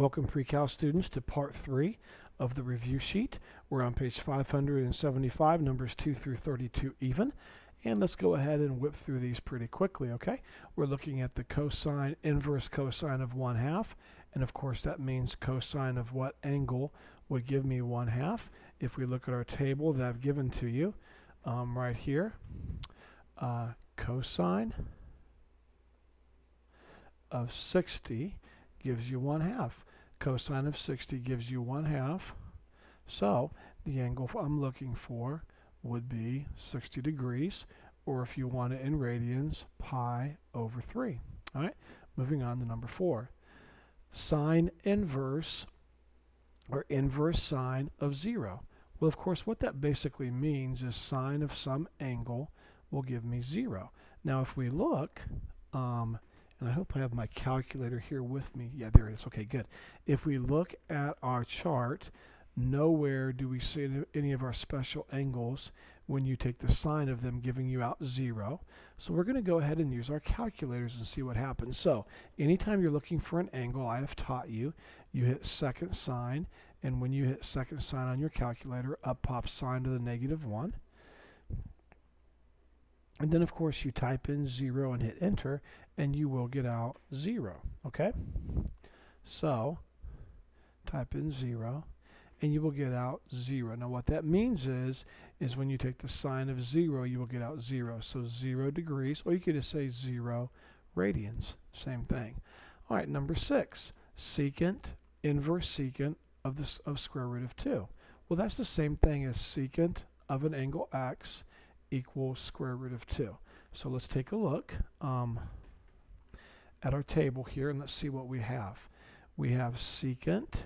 Welcome pre-cal students to part 3 of the review sheet. We're on page 575, numbers 2 through 32 even. And let's go ahead and whip through these pretty quickly, okay? We're looking at the cosine, inverse cosine of 1/2. And of course that means cosine of what angle would give me 1/2. If we look at our table that I've given to you right here, cosine of 60 gives you 1/2. Cosine of 60 gives you 1/2. So the angle I'm looking for would be 60 degrees, or if you want it in radians, pi over 3. All right, moving on to number 4. Sine inverse, or inverse sine of 0. Well, of course, what that basically means is sine of some angle will give me 0. Now, if we look, and I hope I have my calculator here with me. Yeah, there it is. Okay, good. If we look at our chart, nowhere do we see any of our special angles when you take the sine of them giving you out 0. So we're going to go ahead and use our calculators and see what happens. So anytime you're looking for an angle, I have taught you, you hit second sine, and when you hit second sine on your calculator, up pops sine to the -1. And then, of course, you type in 0 and hit enter, and you will get out 0. Okay? So, type in 0, and you will get out 0. Now, what that means is when you take the sine of 0, you will get out 0. So, 0 degrees, or you could just say 0 radians. Same thing. All right, number 6. Secant, inverse secant of square root of 2. Well, that's the same thing as secant of an angle x equals square root of 2. So let's take a look at our table here, and let's see what we have. We have secant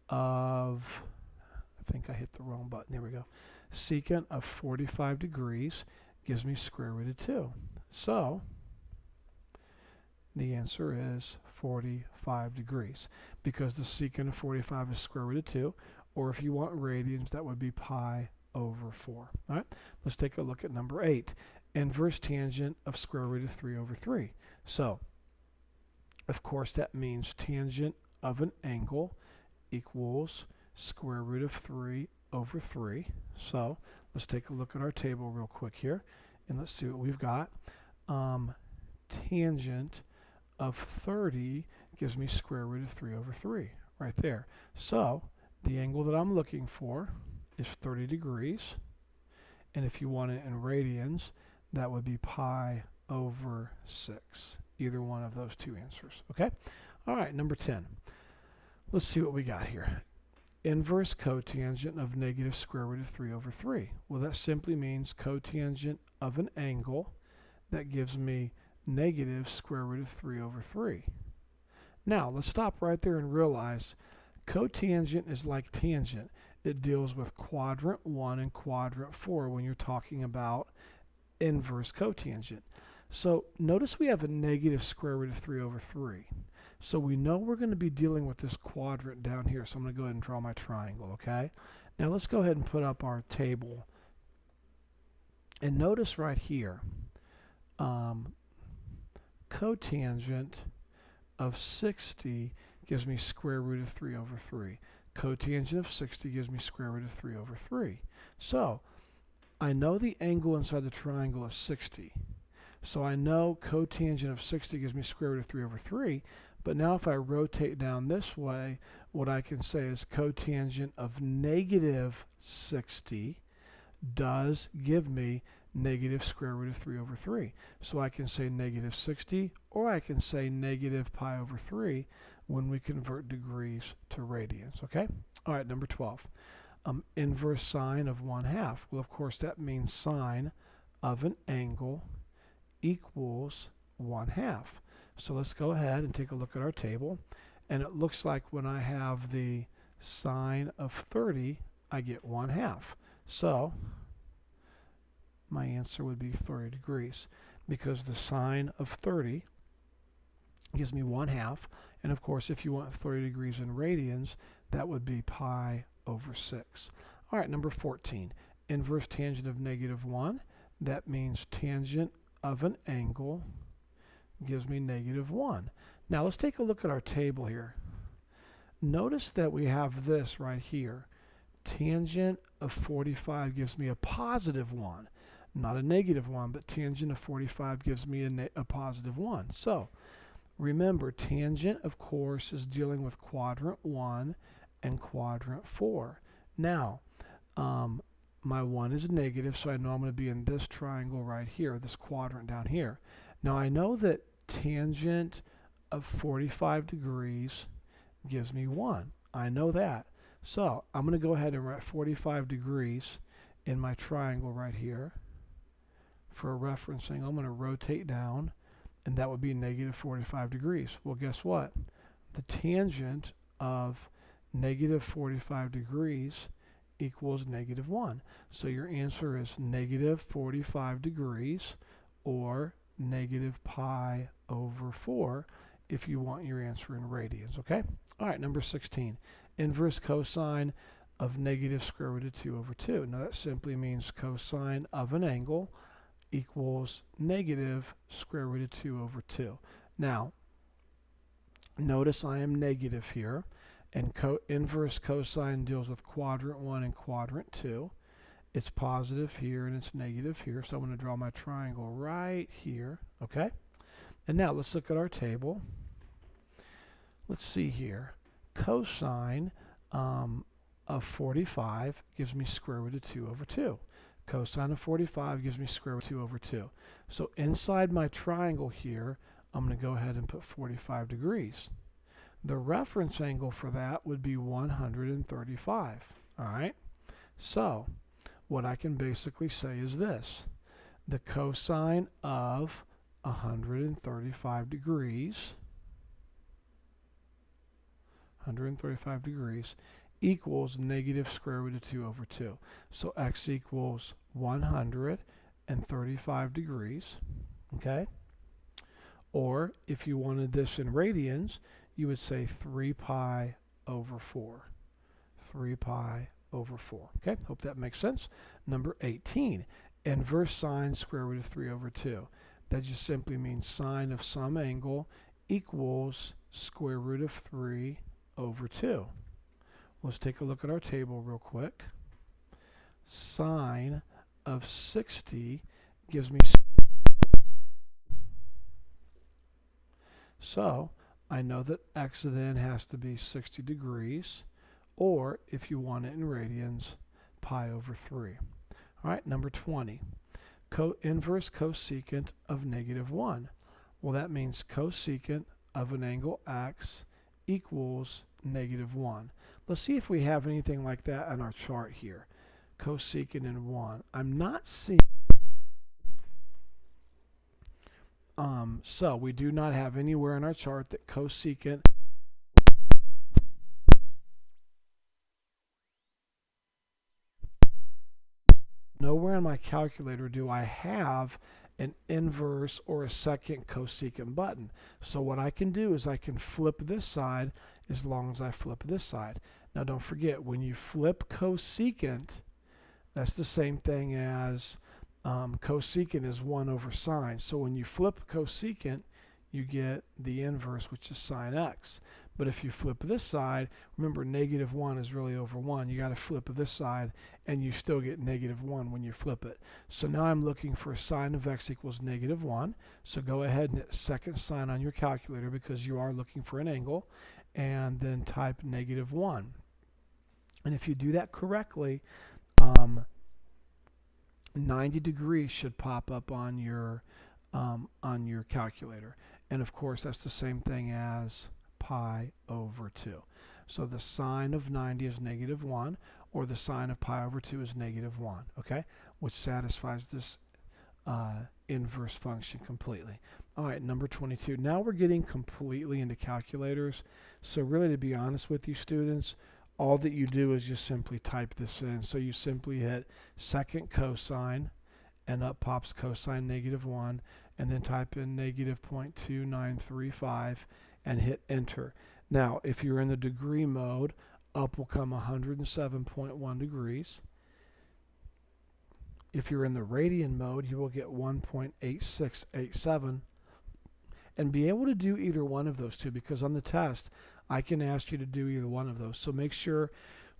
of, I think I hit the wrong button, there we go. Secant of 45 degrees gives me square root of 2. So the answer is 45 degrees, because the secant of 45 is square root of 2, or if you want radians, that would be pi over 4. All right, let's take a look at number 8. Inverse tangent of square root of 3 over 3. So, of course, that means tangent of an angle equals square root of 3 over 3. So, let's take a look at our table real quick here, and let's see what we've got. Tangent of 30 gives me square root of 3 over 3, right there. So, the angle that I'm looking for is 30 degrees, and if you want it in radians, that would be pi over 6. Either one of those two answers. Okay? All right, number 10. Let's see what we got here. Inverse cotangent of negative square root of 3 over 3. Well, that simply means cotangent of an angle that gives me negative square root of 3 over 3. Now, let's stop right there and realize cotangent is like tangent. It deals with quadrant 1 and quadrant 4 when you're talking about inverse cotangent. So notice we have a negative square root of 3 over 3. So we know we're going to be dealing with this quadrant down here. So I'm going to go ahead and draw my triangle, okay? Now let's go ahead and put up our table. And notice right here, cotangent of 60 gives me square root of 3 over 3. Cotangent of 60 gives me square root of 3 over 3. So I know the angle inside the triangle is 60. So I know cotangent of 60 gives me square root of 3 over 3. But now if I rotate down this way, what I can say is cotangent of negative 60 does give me negative square root of 3 over 3. So I can say negative 60, or I can say negative pi over 3 when we convert degrees to radians, okay? All right, number 12. Inverse sine of 1/2. Well, of course, that means sine of an angle equals 1/2. So let's go ahead and take a look at our table. And it looks like when I have the sine of 30, I get 1/2. So my answer would be 30 degrees, because the sine of 30 gives me 1/2. And of course, if you want 30 degrees in radians, that would be pi over 6. All right, number 14. Inverse tangent of -1. That means tangent of an angle gives me -1. Now let's take a look at our table here. notice that we have this right here. Tangent of 45 gives me a positive 1. Not a negative 1, but tangent of 45 gives me a positive 1. So remember, tangent, of course, is dealing with quadrant 1 and quadrant 4. Now, my 1 is negative, so I know I'm going to be in this triangle right here, this quadrant down here. Now, I know that tangent of 45 degrees gives me 1. I know that. So I'm going to go ahead and write 45 degrees in my triangle right here. For referencing, I'm going to rotate down, and that would be negative 45 degrees. Well, guess what? The tangent of negative 45 degrees equals negative 1. So your answer is negative 45 degrees, or negative pi over 4 if you want your answer in radians, okay? All right, number 16. Inverse cosine of negative square root of 2 over 2. Now that simply means cosine of an angle equals negative square root of 2 over 2. Now, notice I am negative here, and inverse cosine deals with quadrant 1 and quadrant 2. It's positive here and it's negative here, so I'm going to draw my triangle right here, okay? And now let's look at our table. Let's see here. Cosine of 45 gives me square root of 2 over 2. Cosine of 45 gives me square root of 2 over 2. So inside my triangle here, I'm going to go ahead and put 45 degrees. The reference angle for that would be 135. All right? So what I can basically say is this. The cosine of 135 degrees equals negative square root of 2 over 2. So x equals 135 degrees, okay? Or if you wanted this in radians, you would say 3 pi over 4. 3 pi over 4, okay? Hope that makes sense. Number 18, inverse sine square root of 3 over 2. That just simply means sine of some angle equals square root of 3 over 2. Let's take a look at our table real quick. Sine of 60 gives me... So I know that x then has to be 60 degrees, or if you want it in radians, pi over 3. All right, number 20. Inverse cosecant of negative 1. Well, that means cosecant of an angle x equals negative 1. Let's see if we have anything like that on our chart here. Cosecant in 1. I'm not seeing... So we do not have anywhere in our chart that cosecant... Nowhere in my calculator do I have an inverse or a second cosecant button. So what I can do is I can flip this side as long as I flip this side. Now don't forget, when you flip cosecant, that's the same thing as cosecant is 1 over sine. So when you flip cosecant, you get the inverse, which is sine x. But if you flip this side, remember negative 1 is really over 1. You got to flip this side, and you still get negative 1 when you flip it. So now I'm looking for sine of x equals negative 1. So go ahead and hit second sign on your calculator because you are looking for an angle, and then type negative 1. And if you do that correctly, 90 degrees should pop up on your calculator. And of course, that's the same thing as pi over 2. So the sine of 90 is negative 1, or the sine of pi over 2 is negative 1, okay? Which satisfies this inverse function completely. All right, number 22. Now we're getting completely into calculators. So really, to be honest with you students, all that you do is just simply type this in. So you simply hit second cosine, and up pops cosine negative 1, and then type in negative 0.2935 and hit enter. Now, if you're in the degree mode, up will come 107.1 degrees. If you're in the radian mode, you will get 1.8687. and be able to do either one of those two, because on the test I can ask you to do either one of those. So make sure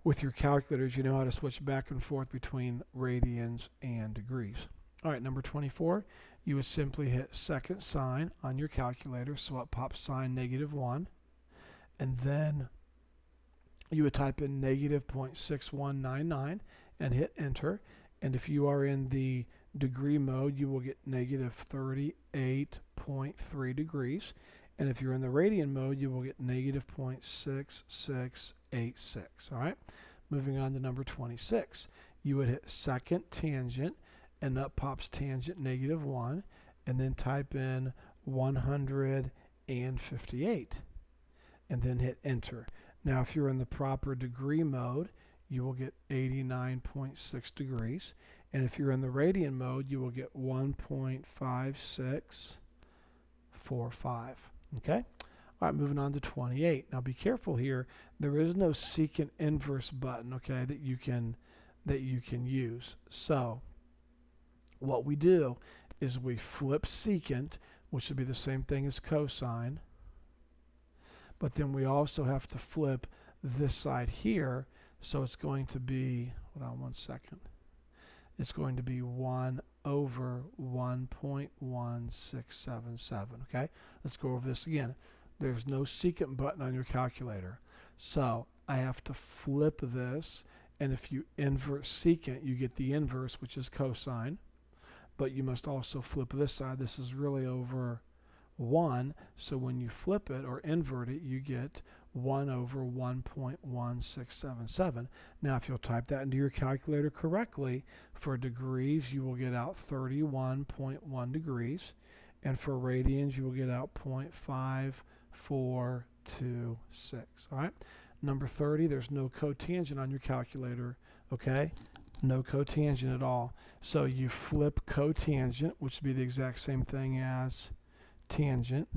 with your calculators you know how to switch back and forth between radians and degrees. All right, number 24, you would simply hit second sine on your calculator, so up pops sine -1, and then you would type in -0.6199 and hit enter, and if you are in the degree mode you will get -38.3 degrees, and if you're in the radian mode you will get -0.6686. All right, moving on to number 26, you would hit second tangent, and up pops tangent -1, and then type in 158 and then hit enter. Now if you're in the proper degree mode you will get 89.6 degrees, and if you're in the radian mode you will get 1.5645. Okay? All right, moving on to 28. Now be careful here. There is no secant inverse button, okay, that you can use. So what we do is we flip secant, which would be the same thing as cosine, but then we also have to flip this side here, so it's going to be, hold on one second, it's going to be 1 over 1.1677. Okay, let's go over this again. There's no secant button on your calculator, so I have to flip this, and if you invert secant you get the inverse, which is cosine, but you must also flip this side. This is really over 1, so when you flip it or invert it you get 1 over 1.1677. Now if you'll type that into your calculator correctly, for degrees you will get out 31.1 degrees, and for radians you will get out 0.5426. All right, number 30, there's no cotangent on your calculator, okay? No cotangent at all. So you flip cotangent, which would be the exact same thing as tangent,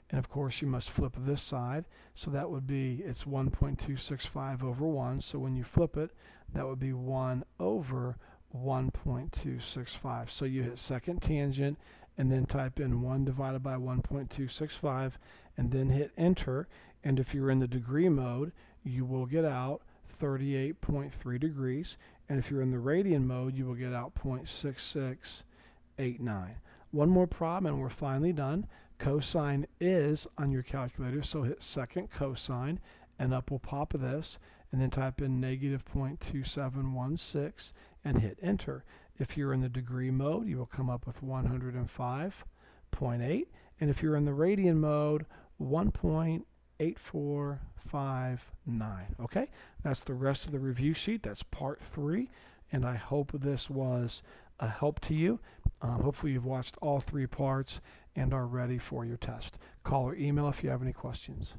and of course you must flip this side, so that would be, it's 1.265 over 1, so when you flip it that would be 1 over 1.265. So you hit second tangent and then type in 1 divided by 1.265 and then hit enter, and if you're in the degree mode you will get out 38.3 degrees, and if you're in the radian mode you will get out 0.6689. One more problem and we're finally done. Cosine is on your calculator, so hit second cosine and up will pop this, and then type in -0.2716 and hit enter. If you're in the degree mode you will come up with 105.8, and if you're in the radian mode 1.8459. Okay, that's the rest of the review sheet. That's part 3, and I hope this was a help to you. Hopefully you've watched all 3 parts and are ready for your test. Call or email if you have any questions.